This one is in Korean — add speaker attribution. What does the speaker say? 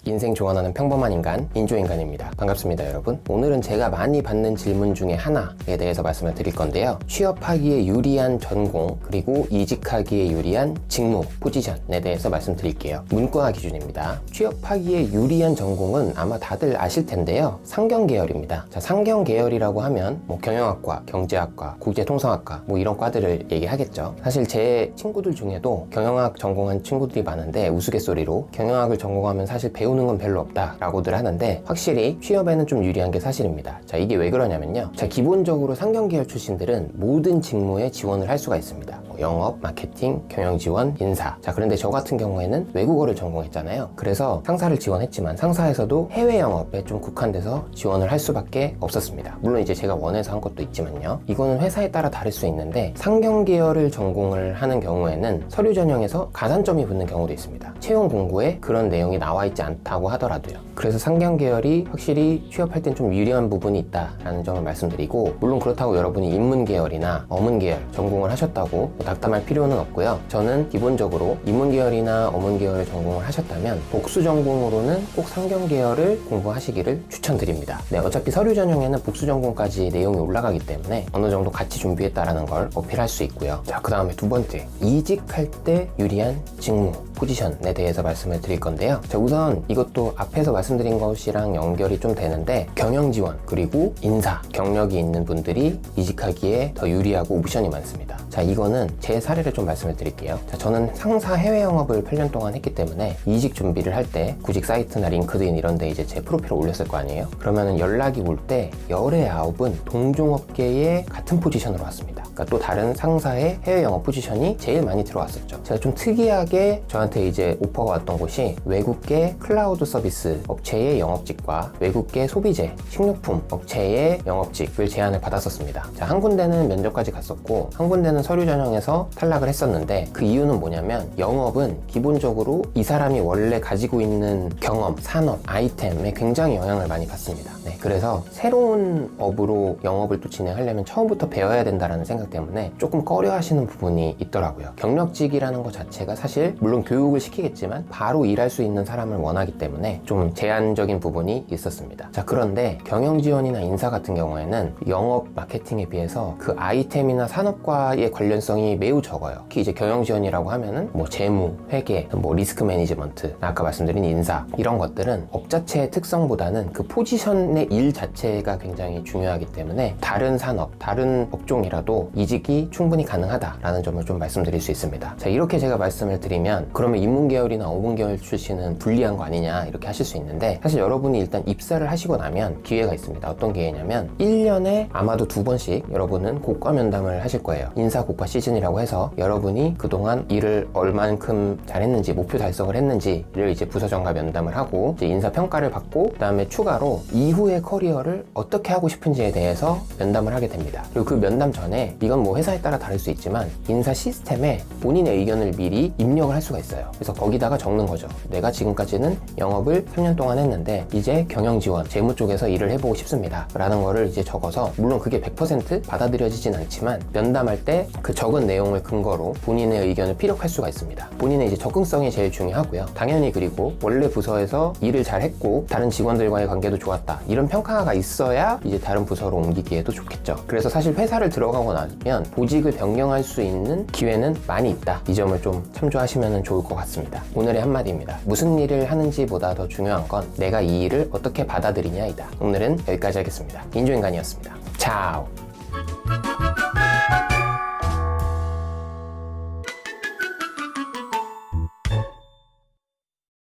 Speaker 1: 인생 좋아하는 평범한 인간, 인조인간입니다. 반갑습니다, 여러분. 오늘은 제가 많이 받는 질문 중에 하나에 대해서 말씀을 드릴 건데요. 취업하기에 유리한 전공, 그리고 이직하기에 유리한 직무, 포지션에 대해서 말씀드릴게요. 문과 기준입니다. 취업하기에 유리한 전공은 아마 다들 아실 텐데요. 상경 계열입니다. 자, 상경 계열이라고 하면 경영학과, 경제학과, 국제통상학과 이런 과들을 얘기하겠죠. 사실 제 친구들 중에도 경영학 전공한 친구들이 많은데 우스갯소리로 경영학을 전공하면 사실 배우는 건 별로 없다 라고들 하는데, 확실히 취업에는 좀 유리한 게 사실입니다. 자, 이게 왜 그러냐면요. 자, 기본적으로 상경계열 출신들은 모든 직무에 지원을 할 수가 있습니다. 영업, 마케팅, 경영지원, 인사. 자, 그런데 저 같은 경우에는 외국어를 전공했잖아요. 그래서 상사를 지원했지만 상사에서도 해외 영업에 좀 국한돼서 지원을 할 수밖에 없었습니다. 물론 이제 제가 원해서 한 것도 있지만요. 이거는 회사에 따라 다를 수 있는데, 상경계열을 전공을 하는 경우에는 서류 전형에서 가산점이 붙는 경우도 있습니다. 채용 공고에 그런 내용이 나와 있지 않다고 하더라도요. 그래서 상경 계열이 확실히 취업할 땐 좀 유리한 부분이 있다라는 점을 말씀드리고, 물론 그렇다고 여러분이 인문 계열이나 어문 계열 전공을 하셨다고 낙담할 필요는 없고요. 저는 기본적으로 인문 계열이나 어문 계열을 전공을 하셨다면 복수 전공으로는 꼭 상경 계열을 공부하시기를 추천드립니다. 네, 어차피 서류 전형에는 복수 전공까지 내용이 올라가기 때문에 어느 정도 같이 준비했다라는 걸 어필할 수 있고요. 자, 그 다음에 두 번째, 이직할 때 유리한 직무, 포지션에 대해서 말씀을 드릴 건데요. 자, 우선 이것도 앞에서 말씀드린 것이랑 연결이 좀 되는데, 경영지원 그리고 인사, 경력이 있는 분들이 이직하기에 더 유리하고 옵션이 많습니다. 자, 이거는 제 사례를 좀 말씀을 드릴게요. 자, 저는 상사 해외 영업을 8년 동안 했기 때문에 이직 준비를 할 때 구직 사이트나 링크드인 이런 데 이제 제 프로필을 올렸을 거 아니에요? 그러면은 연락이 올 때 19은 동종업계의 같은 포지션으로 왔습니다. 그러니까 또 다른 상사의 해외 영업 포지션이 제일 많이 들어왔었죠. 제가 좀 특이하게 저한테 이제 오퍼가 왔던 곳이 외국계 클라우드 서비스 업체의 영업직과 외국계 소비재, 식료품 업체의 영업직을 제안을 받았었습니다. 자, 한 군데는 면접까지 갔었고 한 군데는 서류 전형에서 탈락을 했었는데, 그 이유는 뭐냐면 영업은 기본적으로 이 사람이 원래 가지고 있는 경험, 산업, 아이템에 굉장히 영향을 많이 받습니다. 네, 그래서 새로운 업으로 영업을 또 진행하려면 처음부터 배워야 된다는 생각 때문에 조금 꺼려 하시는 부분이 있더라고요. 경력직이라는 것 자체가 사실 물론 교육을 시키겠지만 바로 일할 수 있는 사람을 원하기 때문에 좀 제한적인 부분이 있었습니다. 자, 그런데 경영지원이나 인사 같은 경우에는 영업 마케팅에 비해서 그 아이템이나 산업과의 관련성이 매우 적어요. 특히 이제 경영지원이라고 하면은 재무, 회계, 리스크 매니지먼트, 아까 말씀드린 인사, 이런 것들은 업 자체의 특성보다는 그 포지션의 일 자체가 굉장히 중요하기 때문에 다른 산업, 다른 업종이라도 이직이 충분히 가능하다라는 점을 좀 말씀드릴 수 있습니다. 자, 이렇게 제가 말씀을 드리면 그러면 인문 계열이나 어문 계열 출신은 불리한 거 아니냐 이렇게 하실 수 있는데, 사실 여러분이 일단 입사를 하시고 나면 기회가 있습니다. 어떤 기회냐면 1년에 아마도 2번씩 여러분은 고과 면담을 하실 거예요. 인사 고과 시즌이라고 해서 여러분이 그동안 일을 얼만큼 잘했는지, 목표 달성을 했는지를 이제 부서정과 면담을 하고 이제 인사 평가를 받고, 그 다음에 추가로 이후의 커리어를 어떻게 하고 싶은지에 대해서 면담을 하게 됩니다. 그리고 그 면담 전에, 이건 회사에 따라 다를 수 있지만 인사 시스템에 본인의 의견을 미리 입력을 할 수가 있어요. 그래서 거기다가 적는 거죠. 내가 지금까지는 영업을 3년 동안 했는데 이제 경영지원, 재무 쪽에서 일을 해보고 싶습니다 라는 거를 이제 적어서, 물론 그게 100% 받아들여지진 않지만 면담할 때 그 적은 내용을 근거로 본인의 의견을 피력할 수가 있습니다. 본인의 이제 접근성이 제일 중요하고요. 당연히 그리고 원래 부서에서 일을 잘 했고 다른 직원들과의 관계도 좋았다, 이런 평가가 있어야 이제 다른 부서로 옮기기에도 좋겠죠. 그래서 사실 회사를 들어가고 나면 보직을 변경할 수 있는 기회는 많이 있다. 이 점을 좀 참조하시면 좋을 것 같습니다. 오늘의 한마디입니다. 무슨 일을 하는지보다 더 중요한 건 내가 이 일을 어떻게 받아들이냐이다. 오늘은 여기까지 하겠습니다. 인조인간이었습니다. 차오.